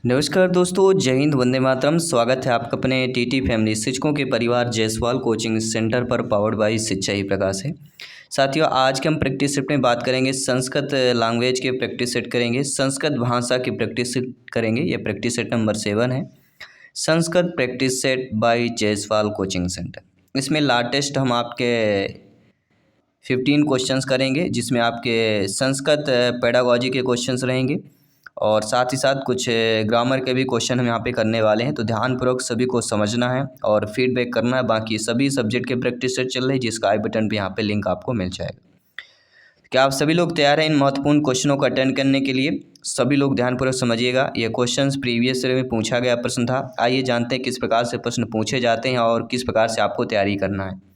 नमस्कार दोस्तों, जय हिंद, वंदे मातरम। स्वागत है आपका अपने टीटी फैमिली शिक्षकों के परिवार जायसवाल कोचिंग सेंटर पर, पावर्ड बाय शिक्षा ही प्रकाश है। साथियों, आज के हम प्रैक्टिस सेट में बात करेंगे संस्कृत लैंग्वेज के प्रैक्टिस सेट करेंगे, संस्कृत भाषा की प्रैक्टिस सेट करेंगे। ये प्रैक्टिस सेट नंबर 7 है, Sanskrit practice set by Jaiswal coaching centre. इसमें लाटेस्ट हम आपके 15 क्वेश्चंस करेंगे, जिसमें आपके संस्कृत पेडागॉजी के क्वेश्चंस रहेंगे और साथ ही साथ कुछ ग्रामर के भी क्वेश्चन हम यहाँ पे करने वाले हैं। तो ध्यानपूर्वक सभी को समझना है और फीडबैक करना है। बाकी सभी सब्जेक्ट के प्रैक्टिस सेट चल रहे हैं, जिसका आई बटन पे यहाँ पे लिंक आपको मिल जाएगा। क्या आप सभी लोग तैयार हैं इन महत्वपूर्ण क्वेश्चनों को अटेंड करने के लिए? सभी लोग ध्यानपूर्वक समझिएगा। ये क्वेश्चंस प्रीवियस ईयर में पूछा गया प्रश्न था। आइए जानते हैं किस प्रकार से प्रश्न पूछे जाते हैं और किस प्रकार से आपको तैयारी करना है।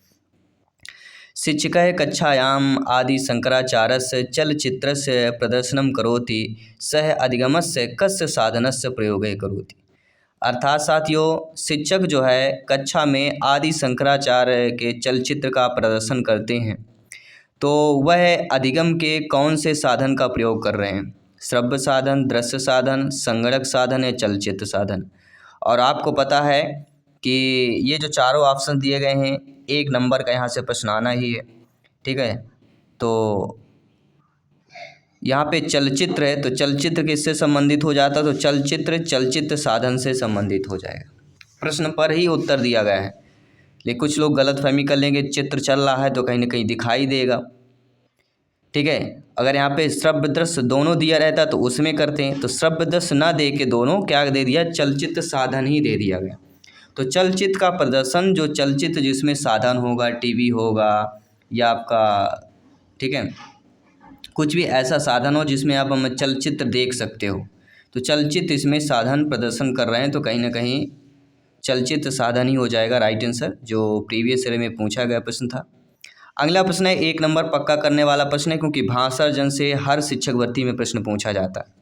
शिक्षकः कक्षायाम् आदि शंकराचार्यस्य चलचित्रस्य प्रदर्शनं करोति, सः अधिगमस्य कस्य साधनस्य प्रयोगः करोति। अर्थात साथियों, शिक्षक जो है कक्षा में आदि शंकराचार्य के चलचित्र का प्रदर्शन करते हैं, तो वह अधिगम के कौन से साधन का प्रयोग कर रहे हैं? श्रव्य साधन, दृश्य साधन, संगणक साधन या चलचित्र साधन। और आपको पता है कि ये जो चारों ऑप्शन दिए गए हैं, 1 नंबर का यहाँ से प्रश्न आना ही है। ठीक है, तो यहाँ पे चलचित्र है, तो चलचित्र किससे संबंधित हो जाता है? तो चलचित्र साधन से संबंधित हो जाएगा। प्रश्न पर ही उत्तर दिया गया है, लेकिन कुछ लोग गलतफहमी कर लेंगे, चित्र चल रहा है तो कहीं ना कहीं दिखाई देगा। ठीक है, अगर यहाँ पे श्रव्य दृश्य दोनों दिया रहता तो उसमें करते हैं, तो श्रव्य दृश्य ना दे के दोनों क्या दे दिया? चलचित्र साधन ही दे दिया गया। तो चलचित्र का प्रदर्शन, जो चलचित्र जिसमें साधन होगा, टीवी होगा या आपका, ठीक है, कुछ भी ऐसा साधन हो जिसमें आप हम चलचित्र देख सकते हो, तो चलचित्र इसमें साधन प्रदर्शन कर रहे हैं, तो कहीं ना कहीं चलचित्र साधन ही हो जाएगा राइट आंसर, जो प्रीवियस ईयर में पूछा गया प्रश्न था। अगला प्रश्न है 1 नंबर पक्का करने वाला प्रश्न है, क्योंकि भाषा अर्जन से हर शिक्षक भर्ती में प्रश्न पूछा जाता है।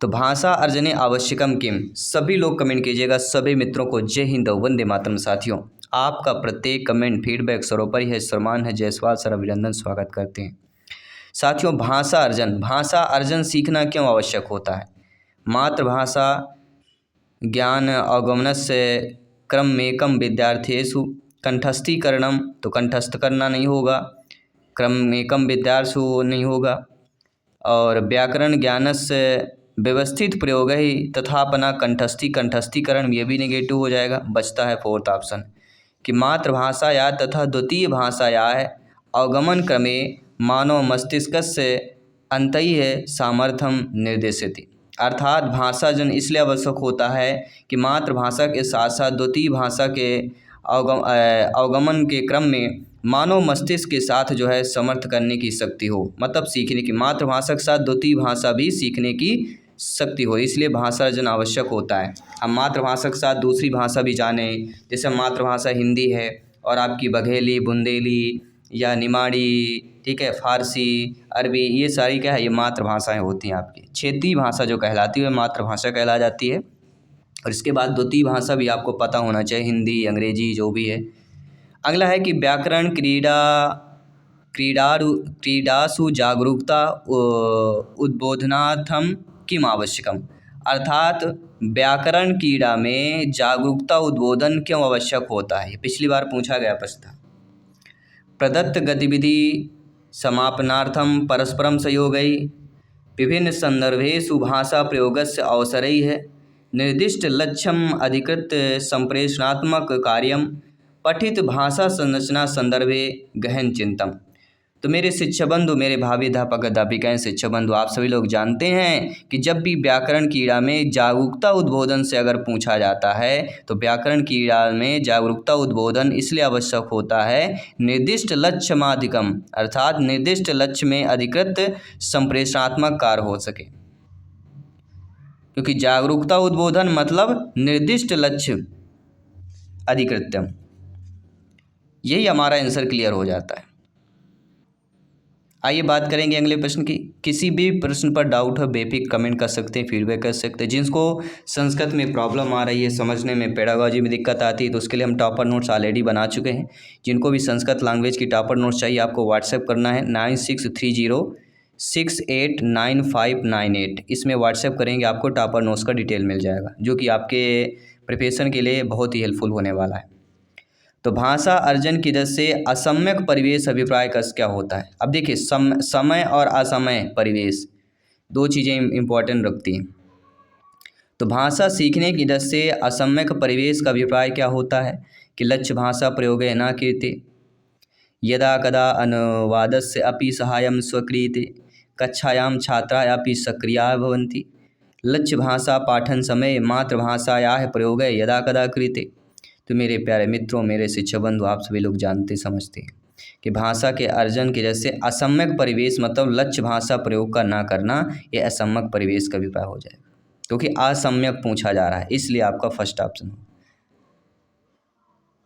तो भाषा अर्जने आवश्यकम किम, सभी लोग कमेंट कीजिएगा। सभी मित्रों को जय हिंद, वंदे मातरम। साथियों, आपका प्रत्येक कमेंट फीडबैक सर्वोपरि है, सम्मान है। जायसवाल सर अभिनंदन, स्वागत करते हैं। साथियों, भाषा अर्जन सीखना क्यों आवश्यक होता है? मातृभाषा ज्ञान अवगमनस्य क्रममेकम विद्यार्थीषु कंठस्थीकरणम, तो कंठस्थ करना नहीं होगा, क्रममेकम विद्यार्थी नहीं होगा, और व्याकरण ज्ञानस्य व्यवस्थित प्रयोग ही तथापना कंठस्थीकरण, ये भी नेगेटिव हो जाएगा। बचता है 4th ऑप्शन कि मातृभाषा या तथा द्वितीय भाषा या अवगमन क्रमे मानव मस्तिष्कस्य अंतैः सामर्थ्यम निर्देशति। अर्थात भाषा जन इसलिए आवश्यक होता है कि मातृभाषा के साथ साथ द्वितीय भाषा के अवगमन के क्रम में मानव मस्तिष्क के साथ जो है समर्थ करने की शक्ति हो, मतलब सीखने की, मातृभाषा के साथ द्वितीय भाषा भी सीखने की शक्ति हो, इसलिए भाषा अर्जन आवश्यक होता है। हम मातृभाषा के साथ दूसरी भाषा भी जाने, जैसे मातृभाषा हिंदी है और आपकी बघेली, बुंदेली या निमाड़ी, ठीक है, फारसी, अरबी, ये सारी क्या है, ये मातृभाषाएं होती हैं आपकी। क्षेत्रीय भाषा जो कहलाती है मातृभाषा कहला जाती है। और इसके बाद द्वितीय भाषा भी आपको पता होना चाहिए, हिंदी, अंग्रेजी, जो भी है। अगला है कि व्याकरण क्रीडासु जागरूकता उद्बोधनार्थम किम आवश्यकम। अर्थात व्याकरण क्रीड़ा में जागरूकता उद्बोधन क्यों आवश्यक होता है? पिछली बार पूछा गया प्रश्न था। प्रदत्त गतिविधि समापनार्थम परस्परम सहयोगै विभिन्न संदर्भेषु भाषा प्रयोगस्य अवसरैः निर्दिष्ट लक्ष्यम अधिकृत संप्रेषणात्मक कार्यम पठित भाषा संरचना संदर्भे गहन चिंतन। तो मेरे शिक्षा बंधु, मेरे भावी अध्यापक अध्यापिकाएं, शिक्षा बंधु, आप सभी लोग जानते हैं कि जब भी व्याकरण क्रीड़ा में जागरूकता उद्बोधन से अगर पूछा जाता है, तो व्याकरण क्रीड़ा में जागरूकता उद्बोधन इसलिए आवश्यक होता है निर्दिष्ट लक्ष्य माधिकम, अर्थात निर्दिष्ट लक्ष्य में अधिकृत संप्रेषणात्मक कार्य हो सके। क्योंकि जागरूकता उद्बोधन मतलब निर्दिष्ट लक्ष्य अधिकृत्यम, यही हमारा आंसर क्लियर हो जाता है। आइए बात करेंगे अगले प्रश्न की। किसी भी प्रश्न पर डाउट हो बेफिक्र कमेंट कर सकते हैं, फीडबैक कर सकते हैं। जिनको संस्कृत में प्रॉब्लम आ रही है, समझने में, पेडागॉजी में दिक्कत आती है, तो उसके लिए हम टॉपर नोट्स ऑलरेडी बना चुके हैं। जिनको भी संस्कृत लैंग्वेज की टॉपर नोट्स चाहिए, आपको व्हाट्सएप करना है 689598 इसमें व्हाट्सएप करेंगे, आपको टॉपर नोट्स का डिटेल मिल जाएगा, जो कि आपके प्रिपरेशन के लिए बहुत ही हेल्पफुल होने वाला है। तो भाषा अर्जन की दृष्टि से असम्यक परिवेश अभिप्राय का क्या होता है। अब देखिए समय और असमय परिवेश दो चीज़ें इम्पोर्टेंट रखती हैं। तो भाषा सीखने की दृष्टि से असम्यक परिवेश का अभिप्राय क्या होता है कि लक्ष्य भाषा प्रयोगे न कीर्ते, यदा कदा अनुवादस्य अपि सहायं स्वक्रियते, कक्षायां छात्राः अपि सक्रियाः भवन्ति, लक्ष्य भाषा पाठन समय मातृभाषायाः प्रयोगे यदा कदा क्रियते। तो मेरे प्यारे मित्रों, मेरे शिक्षक बंधु, आप सभी लोग जानते समझते हैं कि भाषा के अर्जन के जैसे असम्यक परिवेश मतलब लक्ष्य भाषा प्रयोग का ना करना, यह असम्यक परिवेश का अभिप्राय हो जाएगा, क्योंकि असम्यक पूछा जा रहा है, इसलिए आपका फर्स्ट ऑप्शन हो।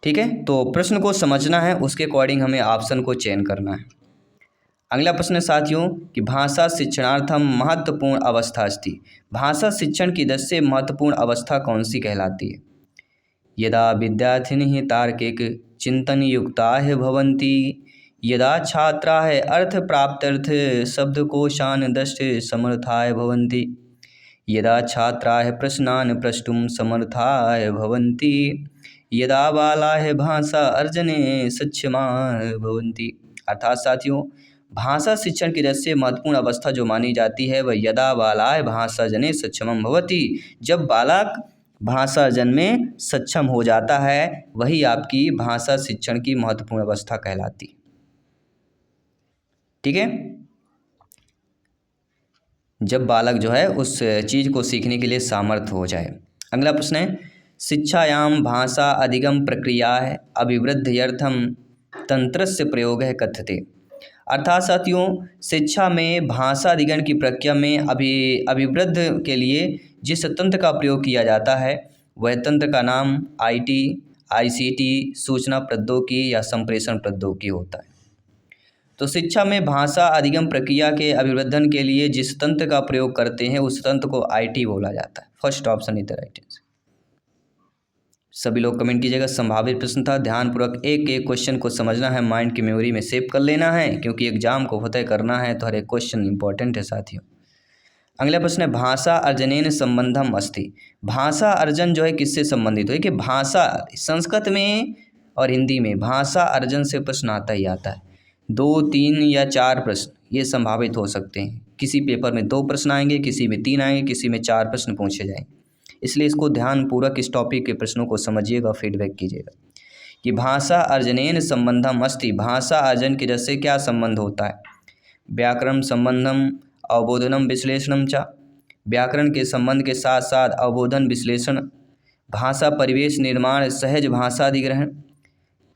ठीक है, तो प्रश्न को समझना है, उसके अकॉर्डिंग हमें ऑप्शन को चयन करना है। अगला प्रश्न साथियों कि भाषा शिक्षणार्थम महत्वपूर्ण अवस्था अस्ति। भाषा शिक्षण की दृष्टि से महत्वपूर्ण अवस्था कौन सी कहलाती है। यदा विद्यार्थिनः तार्किक चिंतन युक्ताः भवन्ति, यदा छात्राः अर्थ प्राप्त्यर्थ शब्दकोशान् द्रष्टुं समर्थाः भवन्ति, यदा छात्राः प्रश्नान् प्रष्टुं समर्थाः भवन्ति, यदा बालाः भाषा अर्जने सक्षमाः भवन्ति। अर्थात साथियों, भाषा शिक्षण की दृष्टि से महत्वपूर्ण अवस्था जो मानी जाती है वह यदा बालाः भाषार्जने सक्षमं भवति, जब बालक भाषा अर्जन में सक्षम हो जाता है, वही आपकी भाषा शिक्षण की महत्वपूर्ण अवस्था कहलाती। ठीक है, जब बालक जो है उस चीज़ को सीखने के लिए सामर्थ्य हो जाए। अगला प्रश्न है शिक्षायां भाषा अधिगम प्रक्रिया है अभिवृद्ध्यर्थम तंत्रस्य प्रयोग है कथ्यते। अर्थात साथियों, शिक्षा में भाषा अधिगम की प्रक्रिया में अभिवृद्धि के लिए जिस तंत्र का प्रयोग किया जाता है वह तंत्र का नाम IT, ICT, सूचना प्रौद्योगिकी या संप्रेषण प्रौद्योगिकी होता है। तो शिक्षा में भाषा अधिगम प्रक्रिया के अभिवर्धन के लिए जिस तंत्र का प्रयोग करते हैं उस तंत्र को IT बोला जाता है। First option is the right answer. सभी लोग कमेंट कीजिएगा। संभावित प्रश्न था, ध्यानपूर्वक एक एक क्वेश्चन को समझना है, माइंड की मेमोरी में सेव कर लेना है, क्योंकि एग्जाम को फतह करना है तो हर एक क्वेश्चन इंपॉर्टेंट है साथियों। अगला प्रश्न है भाषा अर्जनेन संबंधम अस्ति। भाषा अर्जन जो है किससे संबंधित है कि भाषा संस्कृत में और हिंदी में भाषा अर्जन से प्रश्न आता ही आता है। 2, 3 या 4 प्रश्न ये संभावित हो सकते हैं। किसी पेपर में 2 प्रश्न आएंगे, किसी में 3 आएंगे, किसी में 4 प्रश्न पूछे जाएंगे। इसलिए इसको ध्यानपूर्वक इस टॉपिक के प्रश्नों को समझिएगा, फीडबैक कीजिएगा कि भाषा अर्जनेन संबंधम अस्ति। भाषा अर्जन की जैसे क्या संबंध होता है। व्याकरण संबंधम अवबोधनम विश्लेषणम च। व्याकरण के संबंध के साथ साथ अवबोधन विश्लेषण, भाषा परिवेश निर्माण, सहज भाषा अधिग्रहण,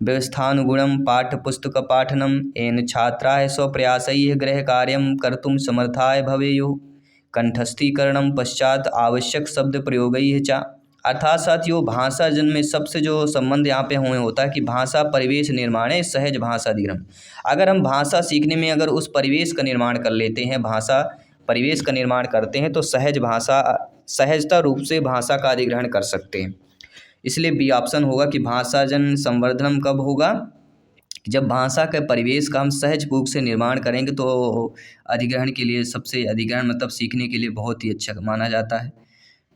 व्यवस्थानुगुणं पाठ्यपुस्तक पाठनम येन छात्राः स्वप्रयासैः गृहकार्यं कर्तुं समर्थाः भवेयुः, कंठस्थीकरणं पश्चात आवश्यक शब्द प्रयोगैः च। अर्थात साथियों, भाषा अर्जन में सबसे जो संबंध यहाँ पे हुए होता है कि भाषा परिवेश निर्माण सहज भाषा अधिग्रहण। अगर हम भाषा सीखने में अगर उस परिवेश का निर्माण कर लेते हैं, भाषा परिवेश का निर्माण करते हैं, तो सहजता रूप से भाषा का अधिग्रहण कर सकते हैं। इसलिए बी ऑप्शन होगा कि भाषाजन संवर्धनम कब होगा, जब भाषा के परिवेश का हम सहज रूप से निर्माण करेंगे तो अधिग्रहण के लिए सबसे अधिग्रहण मतलब सीखने के लिए बहुत ही अच्छा माना जाता है।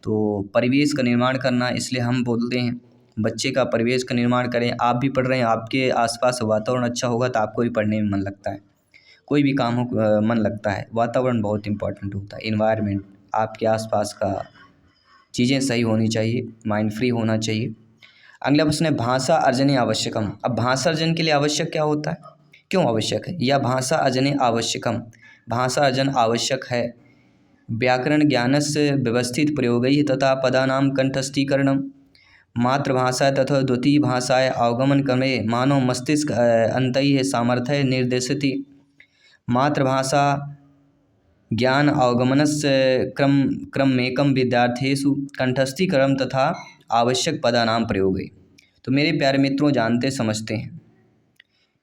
तो परिवेश का निर्माण करना, इसलिए हम बोलते हैं बच्चे का परिवेश का निर्माण करें। आप भी पढ़ रहे हैं, आपके आसपास वातावरण अच्छा होगा तो आपको भी पढ़ने में मन लगता है, कोई भी काम हो मन लगता है। वातावरण बहुत इंपॉर्टेंट होता है, इन्वायरमेंट, आपके आसपास का चीज़ें सही होनी चाहिए, माइंड फ्री होना चाहिए। अगला प्रश्न है भाषा अर्जने आवश्यकम। अब भाषा अर्जन के लिए आवश्यक क्या होता है, क्यों आवश्यक है, या भाषा अर्जने आवश्यकम, भाषा अर्जन आवश्यक है। व्याकरण ज्ञानस्य व्यवस्थित प्रयोगैः तथा पदानां कंठस्थीकरणम, मातृभाषा तथा द्वितीय भाषाएं अवगमन क्रमे मानव मस्तिष्क अंतैः सामर्थ्य निर्देशति। मातृभाषा ज्ञान अवगमनस्य क्रममेकं विद्यार्थेषु कंठस्थीकरणं तथा आवश्यक पदानां प्रयोगे। तो मेरे प्यारे मित्रों, जानते समझते हैं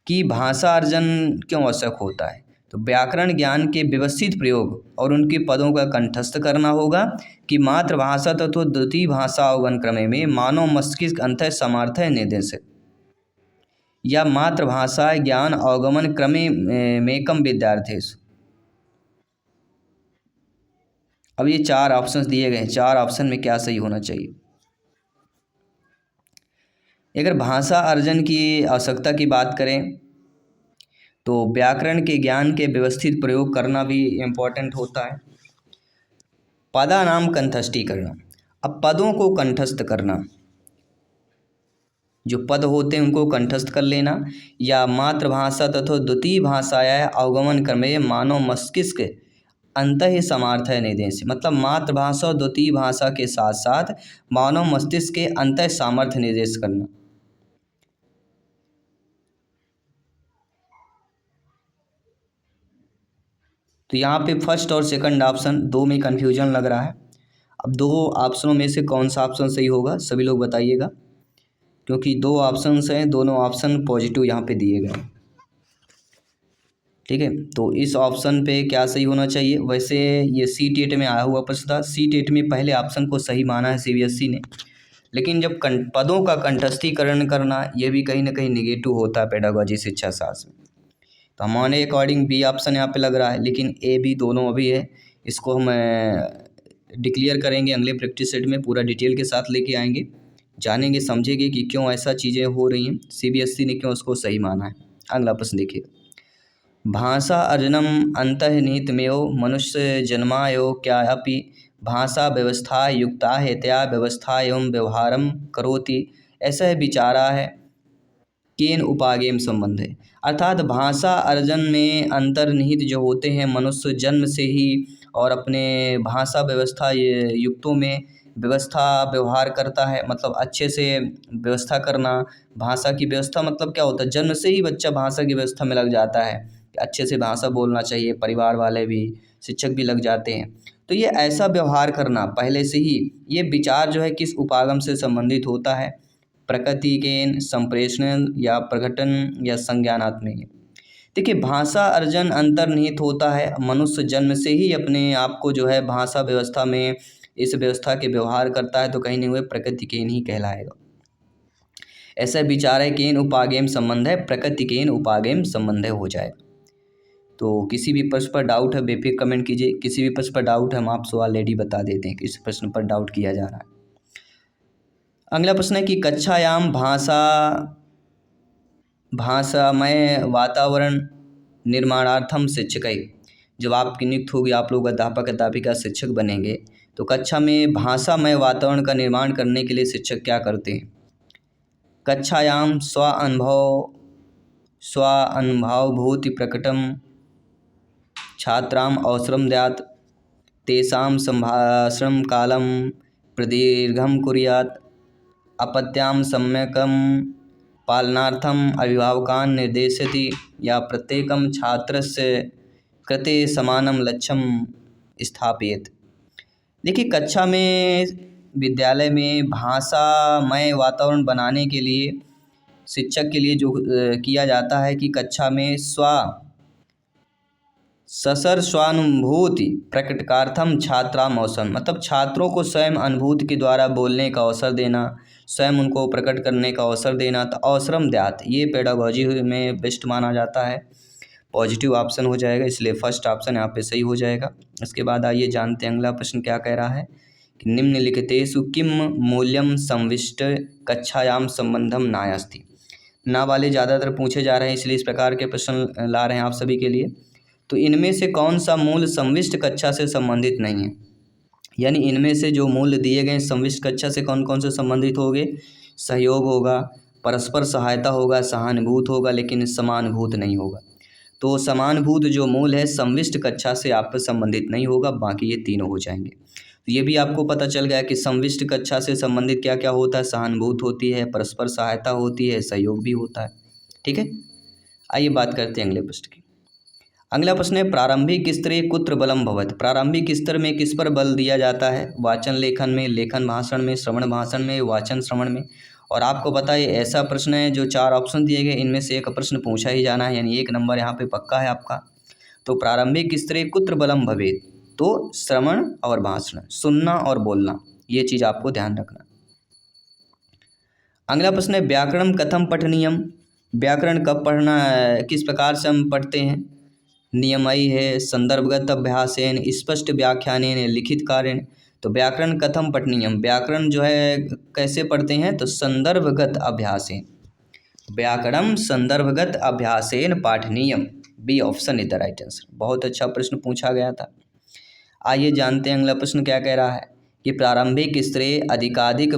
कि भाषा अर्जन क्यों आवश्यक होता है। तो व्याकरण ज्ञान के व्यवस्थित प्रयोग और उनके पदों का कंठस्थ करना होगा कि मातृभाषा तथा द्वितीय भाषा अवगमन क्रम में मानव मस्तिष्क अंतः सामर्थ्य निर्देशित, या मातृभाषा ज्ञान अवगमन क्रमे मेकम विद्यार्थेषु। अब ये 4 ऑप्शंस दिए गए हैं, 4 ऑप्शन में क्या सही होना चाहिए। अगर भाषा अर्जन की आवश्यकता की बात करें तो व्याकरण के ज्ञान के व्यवस्थित प्रयोग करना भी इम्पोर्टेंट होता है। पदानाम कंठस्थीकरण, अब पदों को कंठस्थ करना, जो पद होते हैं उनको कंठस्थ कर लेना, या मातृभाषा तथा द्वितीय भाषाएं अवगमन क्रमे मानव मस्तिष्क अंतः समार्थय निर्देश, मतलब मातृभाषा और द्वितीय भाषा के साथ साथ मानव मस्तिष्क के अंतः सामर्थ्य निर्देश करना। तो यहाँ पे फर्स्ट और सेकंड ऑप्शन दो में कन्फ्यूजन लग रहा है। अब दो ऑप्शनों में से कौन सा ऑप्शन सही होगा सभी लोग बताइएगा, क्योंकि दो ऑप्शंस हैं, दोनों ऑप्शन पॉजिटिव यहाँ पे दिए गए। ठीक है, तो इस ऑप्शन पे क्या सही होना चाहिए। वैसे ये सी-टेट में आया हुआ प्रश्न था, सी-टेट में पहले ऑप्शन को सही माना है सीबीएसई ने, लेकिन जब पदों का कंठस्थीकरण करना ये भी कहीं ना कहीं निगेटिव होता है पेडागोजी शिक्षा शास्त्र में। तो हमारे अकॉर्डिंग बी ऑप्शन यहाँ पे लग रहा है, लेकिन ए बी दोनों अभी है। इसको हम डिक्लेयर करेंगे अगले प्रैक्टिस सेट में, पूरा डिटेल के साथ लेके आएंगे, जानेंगे समझेंगे कि क्यों ऐसा चीज़ें हो रही हैं, सीबीएसई ने क्यों उसको सही माना है। अगला प्रश्न देखिए, भाषा अर्जनम अंतर्निहितमेव मनुष्य जन्मायो क्या अपि भाषा व्यवस्था युक्ता हेतया व्यवस्था एवं व्यवहारम करोति, ऐसा है विचारा है केन उपागम संबंध है। अर्थात भाषा अर्जन में अंतर्निहित जो होते हैं मनुष्य जन्म से ही, और अपने भाषा व्यवस्था युक्तों में व्यवस्था व्यवहार करता है, मतलब अच्छे से व्यवस्था करना। भाषा की व्यवस्था मतलब क्या होता है, जन्म से ही बच्चा भाषा की व्यवस्था में लग जाता है, अच्छे से भाषा बोलना चाहिए, परिवार वाले भी शिक्षक भी लग जाते हैं। तो ये ऐसा व्यवहार करना पहले से ही, ये विचार जो है किस उपागम से संबंधित होता है, प्रकृति के संप्रेषण या प्रकटन या संज्ञानात्मक। देखिए, भाषा अर्जन अंतर्निहित होता है, मनुष्य जन्म से ही अपने आप को जो है भाषा व्यवस्था में इस व्यवस्था के व्यवहार करता है, तो कहीं नहीं हुए प्रकृति केन ही कहलाएगा। ऐसा विचार है केन उपागम संबंध है, प्रकृति केन उपागम संबंध हो जाए। तो किसी भी प्रश्न पर डाउट है बेफिक्र कमेंट कीजिए, किसी भी प्रश्न पर डाउट है हम आपको ऑलरेडी बता देते हैं कि इस प्रश्न पर डाउट किया जा रहा है। अगला प्रश्न है कि कक्षायाम भाषामय वातावरण निर्माणार्थम शिक्षकै, जब आपकी नियुक्त होगी, आप लोग अध्यापक अध्यापिका शिक्षक बनेंगे, तो कक्षा में भाषामय वातावरण का निर्माण करने के लिए शिक्षक क्या करते हैं। कक्षायाम स्वानुभूति प्रकटम छात्राम अवसरम द्यात्, तेषां संभाषण कालम प्रदीर्घम कुर्यात्, अपत्याम सम्यकम पालनार्थम अभिभावकान् निर्देशयति, या प्रत्येकम छात्रस्य कृते समानम लक्ष्यम स्थापयेत्। देखिए, कक्षा में विद्यालय में भाषामय वातावरण बनाने के लिए शिक्षक के लिए जो किया जाता है कि कक्षा में ससर स्वानुभूति प्रकटकार्थम छात्राम अवसर, मतलब छात्रों को स्वयं अनुभूति के द्वारा बोलने का अवसर देना, स्वयं उनको प्रकट करने का अवसर देना। तो अवसरम द्यात ये पेडागोजी में बेस्ट माना जाता है, पॉजिटिव ऑप्शन हो जाएगा, इसलिए फर्स्ट ऑप्शन यहाँ पे सही हो जाएगा। इसके बाद आइए जानते हैं अगला प्रश्न क्या कह रहा है कि निम्नलिखितेषु किम मूल्यम संविष्ट कक्षायाम संबंधम नास्ति। ना वाले ज़्यादातर पूछे जा रहे हैं, इसलिए इस प्रकार के प्रश्न ला रहे हैं आप सभी के लिए। तो इनमें से कौन सा मूल संविष्ट कक्षा से संबंधित नहीं है, यानी इनमें से जो मूल्य दिए गए संविष्ट कक्षा से कौन कौन से संबंधित होंगे। सहयोग होगा, परस्पर सहायता होगा, सहानुभूत होगा, लेकिन समानुभूत नहीं होगा। तो समानुभूत जो मूल है संविष्ट कक्षा से आप संबंधित नहीं होगा, बाकी ये तीनों हो जाएंगे। तो ये भी आपको पता चल गया कि संविष्ट कक्षा से संबंधित क्या क्या होता है, सहानुभूत होती है, परस्पर सहायता होती है, सहयोग भी होता है। ठीक है, आइए बात करते हैं अगले प्रश्न की। अगला प्रश्न है प्रारंभिक स्तरे कुत्र बलम भवत, प्रारंभिक स्तर में किस पर बल दिया जाता है। वाचन लेखन में, लेखन भाषण में, श्रवण भाषण में, वाचन श्रवण में। और आपको पता है ऐसा प्रश्न है जो 4 ऑप्शन दिए गए, इनमें से एक प्रश्न पूछा ही जाना है, यानी 1 नंबर यहाँ पे पक्का है आपका। तो प्रारंभिक स्तरे कुत्र बलम भवेत, तो श्रवण और भाषण, सुनना और बोलना, ये चीज़ आपको ध्यान रखना। अगला प्रश्न है व्याकरण कथम पठनीयम, व्याकरण कब पढ़ना, किस प्रकार से हम पढ़ते हैं। नियमई है, संदर्भगत अभ्यासेन, स्पष्ट व्याख्यानेन, लिखित कार्येण। तो व्याकरण कथम पठनीयम, व्याकरण जो है कैसे पढ़ते हैं, तो संदर्भगत अभ्यासेन, व्याकरणम संदर्भगत अभ्यासेन पाठनीयम। B option is the right answer. बहुत अच्छा प्रश्न पूछा गया था। आइए जानते हैं अगला प्रश्न क्या कह रहा है कि प्रारंभिक स्तरे अधिकाधिक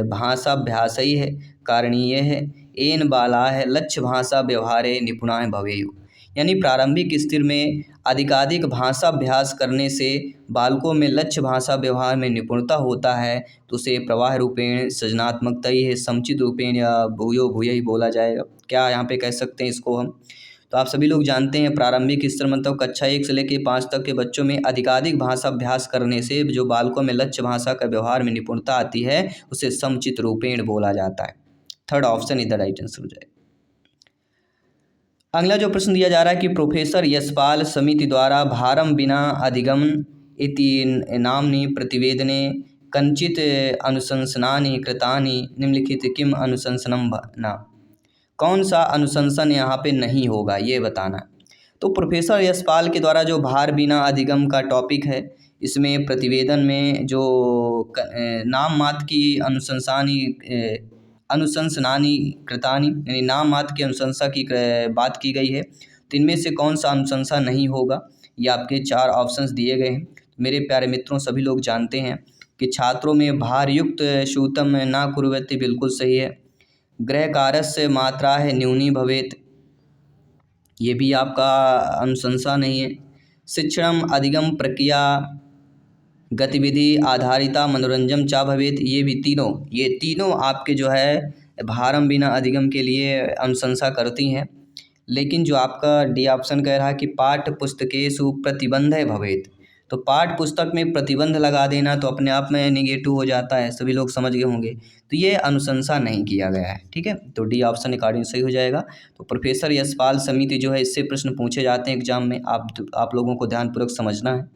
भाषाभ्यासई है कारणीय है, एन बाला है लक्ष्य भाषा व्यवहारे निपुणा भवेयु। यानी प्रारंभिक स्तर में अधिकाधिक भाषाभ्यास करने से बालकों में लक्ष्य भाषा व्यवहार में निपुणता होता है, तो उसे प्रवाह रूपेण सृजनात्मकता ही है, समुचित रूपेण या भूयो भूय ही बोला जाएगा। क्या यहाँ पे कह सकते हैं इसको हम, तो आप सभी लोग जानते हैं प्रारंभिक स्तर मतलब कक्षा 1 से लेकर 5 तक के बच्चों में अधिकाधिक भाषा अभ्यास करने से जो बालकों में लक्ष्य भाषा का व्यवहार में निपुणता आती है उसे समुचित रूपेण बोला जाता है। Third option is the right answer हो जाएगा। अगला जो प्रश्न दिया जा रहा है कि प्रोफेसर यशपाल समिति द्वारा भारम बिना अधिगमन इति नाम्नि प्रतिवेदने कंचित अनुशंसनानि कृतानि निम्नलिखित किम अनुशंसनम न। कौन सा अनुशंसन यहाँ पे नहीं होगा ये बताना। तो प्रोफेसर यशपाल के द्वारा जो भार बिना अधिगम का टॉपिक है, इसमें प्रतिवेदन में जो नाम मात्र की अनुशंसनानि कृतानि यानी नाम मात्र की अनुशंसा की बात की गई है, तो इनमें से कौन सा अनुशंसा नहीं होगा, ये आपके 4 ऑप्शंस दिए गए हैं। मेरे प्यारे मित्रों सभी लोग जानते हैं कि छात्रों में भारयुक्त शूतम ना कुर्वते बिल्कुल सही है। गृह कार्यस्य मात्रा है न्यूनी भवेत, ये भी आपका अनुशंसा नहीं है। शिक्षणम अधिगम प्रक्रिया गतिविधि आधारिता मनोरंजन चा भवेत, ये तीनों आपके जो है भारम बिना अधिगम के लिए अनुशंसा करती हैं। लेकिन जो आपका डी ऑप्शन कह रहा है कि पाठ्य पुस्तकेषु प्रतिबंध भवेत, तो पाठ्य पुस्तक में प्रतिबंध लगा देना तो अपने आप में निगेटिव हो जाता है, सभी लोग समझ गए होंगे, तो ये अनुशंसा नहीं किया गया है। ठीक है, तो डी ऑप्शन अकॉर्डिंग सही हो जाएगा। तो प्रोफेसर यशपाल समिति जो है इससे प्रश्न पूछे जाते हैं एग्जाम में, आप लोगों को ध्यानपूर्वक समझना है।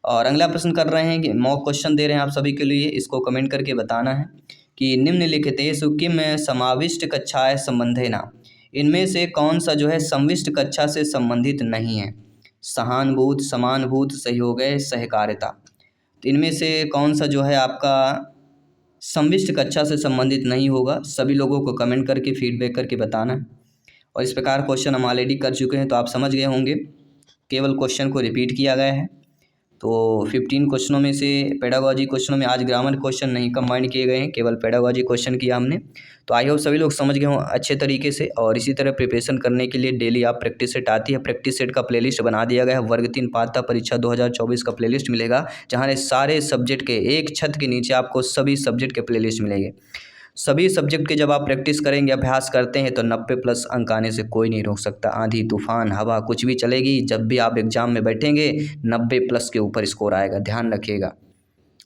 और अगला प्रश्न कर रहे हैं कि मॉक क्वेश्चन दे रहे हैं आप सभी के लिए, इसको कमेंट करके बताना है कि निम्नलिखितेषु किम समाविष्ट कक्षाएं संबंधेन, इनमें से कौन सा जो है संविष्ट कक्षा से संबंधित नहीं है। सहानुभूत, समानुभूत, सहयोग, सहकारिता, तो इनमें से कौन सा जो है आपका संविष्ट कक्षा से संबंधित नहीं होगा। सभी लोगों को कमेंट करके फीडबैक करके बताना है। और इस प्रकार क्वेश्चन हम ऑलरेडी कर चुके हैं तो आप समझ गए होंगे, केवल क्वेश्चन को रिपीट किया गया है। तो 15 क्वेश्चनों में से पेडागॉजी क्वेश्चनों में आज ग्रामर क्वेश्चन नहीं कंबाइन किए गए हैं, केवल पेडागॉजी क्वेश्चन किया हमने। तो आई होप सभी लोग समझ गए हों अच्छे तरीके से। और इसी तरह प्रिपरेशन करने के लिए डेली आप प्रैक्टिस सेट आती है, प्रैक्टिस सेट का प्लेलिस्ट बना दिया गया है। वर्ग 3 पात्रता परीक्षा 2024 का प्लेलिस्ट मिलेगा, जहाँ सारे सब्जेक्ट के एक छत के नीचे आपको सभी सब्जेक्ट के प्लेलिस्ट मिलेंगे। सभी सब्जेक्ट के जब आप प्रैक्टिस करेंगे, अभ्यास करते हैं, तो 90+ अंक आने से कोई नहीं रोक सकता। आंधी तूफान हवा कुछ भी चलेगी, जब भी आप एग्जाम में बैठेंगे 90+ के ऊपर स्कोर आएगा, ध्यान रखिएगा।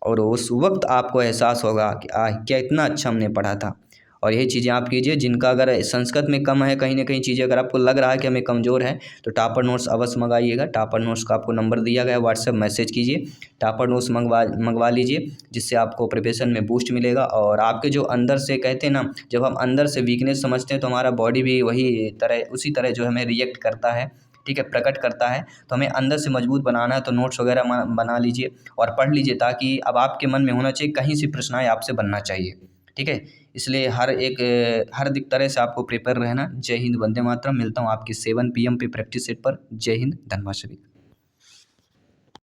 और उस वक्त आपको एहसास होगा कि क्या इतना अच्छा हमने पढ़ा था। और यही चीज़ें आप कीजिए। जिनका अगर संस्कृत में कम है, कहीं ना कहीं चीज़ें अगर आपको लग रहा है कि हमें कमज़ोर है, तो टॉपर नोट्स अवश्य मंगाइएगा। टॉपर नोट्स का आपको नंबर दिया गया है, व्हाट्सएप मैसेज कीजिए, टॉपर नोट्स मंगवा लीजिए, जिससे आपको प्रिपरेशन में बूस्ट मिलेगा। और आपके जो अंदर से कहते हैं ना, जब हम अंदर से वीकनेस समझते हैं तो हमारा बॉडी भी उसी तरह जो हमें रिएक्ट करता है, ठीक है, प्रकट करता है। तो हमें अंदर से मजबूत बनाना है, तो नोट्स वगैरह बना लीजिए और पढ़ लीजिए, ताकि अब आपके मन में होना चाहिए कहीं से प्रश्न आए आपसे बनना चाहिए। ठीक है, इसलिए हर दिक तरह से आपको प्रिपेयर रहना। जय हिंद, वंदे मातरम। मिलता हूँ आपकी 7 PM पे प्रैक्टिस सेट पर। जय हिंद, धन्यवाद सभी।